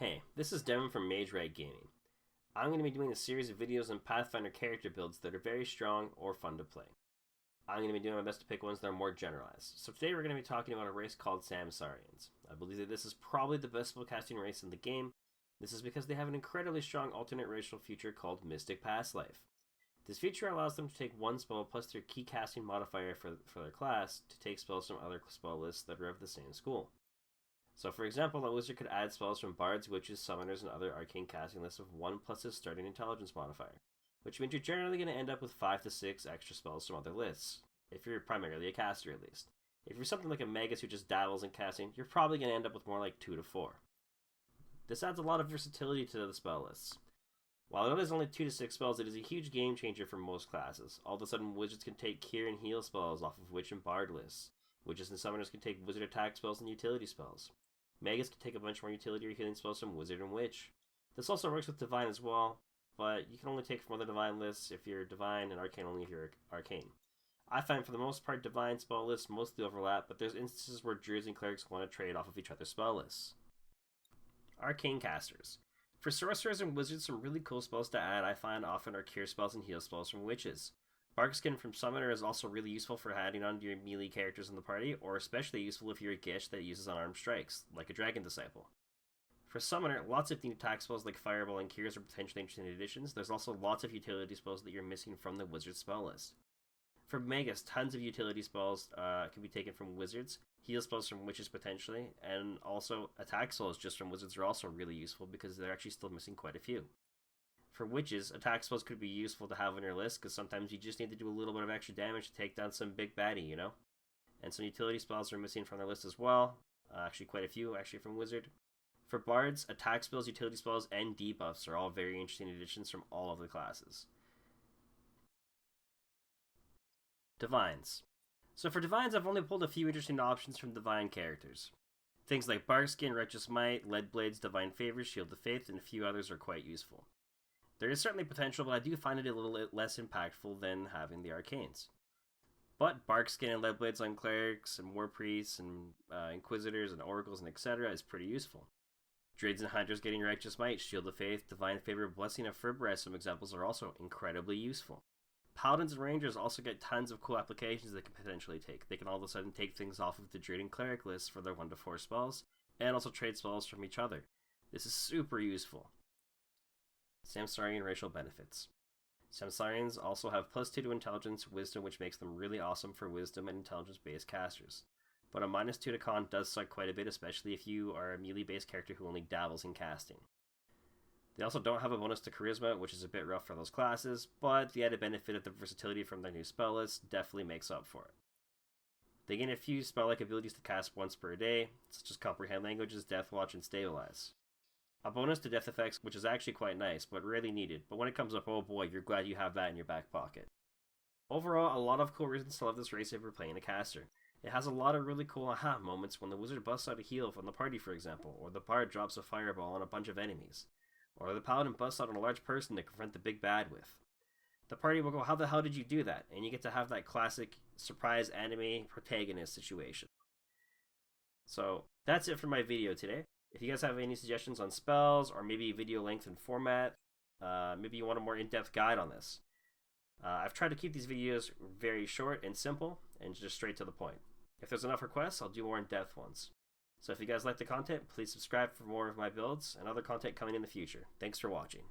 Hey, this is Devin from Magewright Gaming. I'm going to be doing a series of videos on Pathfinder character builds that are very strong or fun to play. I'm going to be doing my best to pick ones that are more generalized. So today we're going to be talking about a race called Samsarians. I believe that this is probably the best spellcasting race in the game. This is because they have an incredibly strong alternate racial feature called Mystic Past Life. This feature allows them to take one spell plus their key casting modifier for their class to take spells from other spell lists that are of the same school. So for example, a wizard could add spells from bards, witches, summoners, and other arcane casting lists of 1 plus his starting intelligence modifier, which means you're generally going to end up with 5 to 6 extra spells from other lists, if you're primarily a caster at least. If you're something like a Magus who just dabbles in casting, you're probably going to end up with more like 2 to 4. This adds a lot of versatility to the spell lists. While it is only 2 to 6 spells, it is a huge game changer for most classes. All of a sudden, wizards can take cure and heal spells off of witch and bard lists. Witches and summoners can take wizard attack spells and utility spells. Magus can take a bunch more utility or healing spells from wizard and witch. This also works with divine as well, but you can only take from other divine lists if you're divine, and arcane only if you're arcane. I find for the most part divine spell lists mostly overlap, but there's instances where druids and clerics want to trade off of each other's spell lists. Arcane casters. For sorcerers and wizards, some really cool spells to add I find often are cure spells and heal spells from witches. Barkskin from Summoner is also really useful for adding on to your melee characters in the party, or especially useful if you're a Gish that uses unarmed strikes, like a Dragon Disciple. For Summoner, lots of neat attack spells like Fireball and Cures are potentially interesting additions. There's also lots of utility spells that you're missing from the Wizard spell list. For Magus, tons of utility spells can be taken from Wizards, heal spells from Witches potentially, and also attack spells just from Wizards are also really useful because they're actually still missing quite a few. For witches, attack spells could be useful to have on your list, because sometimes you just need to do a little bit of extra damage to take down some big baddie, you know? And some utility spells are missing from their list as well. Actually, quite a few, actually, from wizard. For bards, attack spells, utility spells, and debuffs are all very interesting additions from all of the classes. Divines. So for Divines, I've only pulled a few interesting options from Divine characters. Things like Barkskin, Righteous Might, Leadblades, Divine Favor, Shield of Faith, and a few others are quite useful. There is certainly potential, but I do find it a little less impactful than having the Arcanes. But Barkskin and Leadblades on Clerics and Warpriests and Inquisitors and Oracles and etc. is pretty useful. Druids and Hunters getting Righteous Might, Shield of Faith, Divine Favor, Blessing of Ferber as some examples are also incredibly useful. Paladins and Rangers also get tons of cool applications they can potentially take. They can all of a sudden take things off of the Druid and Cleric lists for their 1 to 4 spells, and also trade spells from each other. This is super useful. Samsarian racial benefits. Samsarians also have +2 to intelligence, wisdom, which makes them really awesome for wisdom and intelligence-based casters. But a -2 to con does suck quite a bit, especially if you are a melee-based character who only dabbles in casting. They also don't have a bonus to charisma, which is a bit rough for those classes, but the added benefit of the versatility from their new spell list definitely makes up for it. They gain a few spell-like abilities to cast once per day, such as Comprehend Languages, Death Watch, and Stabilize. A bonus to death effects, which is actually quite nice, but rarely needed, but when it comes up, oh boy, you're glad you have that in your back pocket. Overall, a lot of cool reasons to love this race if you're playing a caster. It has a lot of really cool aha moments when the wizard busts out a heal from the party, for example, or the bard drops a fireball on a bunch of enemies, or the paladin busts out on a large person to confront the big bad with. The party will go, how the hell did you do that? And you get to have that classic surprise anime protagonist situation. So, that's it for my video today. If you guys have any suggestions on spells, or maybe video length and format, maybe you want a more in-depth guide on this. I've tried to keep these videos very short and simple, and just straight to the point. If there's enough requests, I'll do more in-depth ones. So if you guys like the content, please subscribe for more of my builds, and other content coming in the future. Thanks for watching.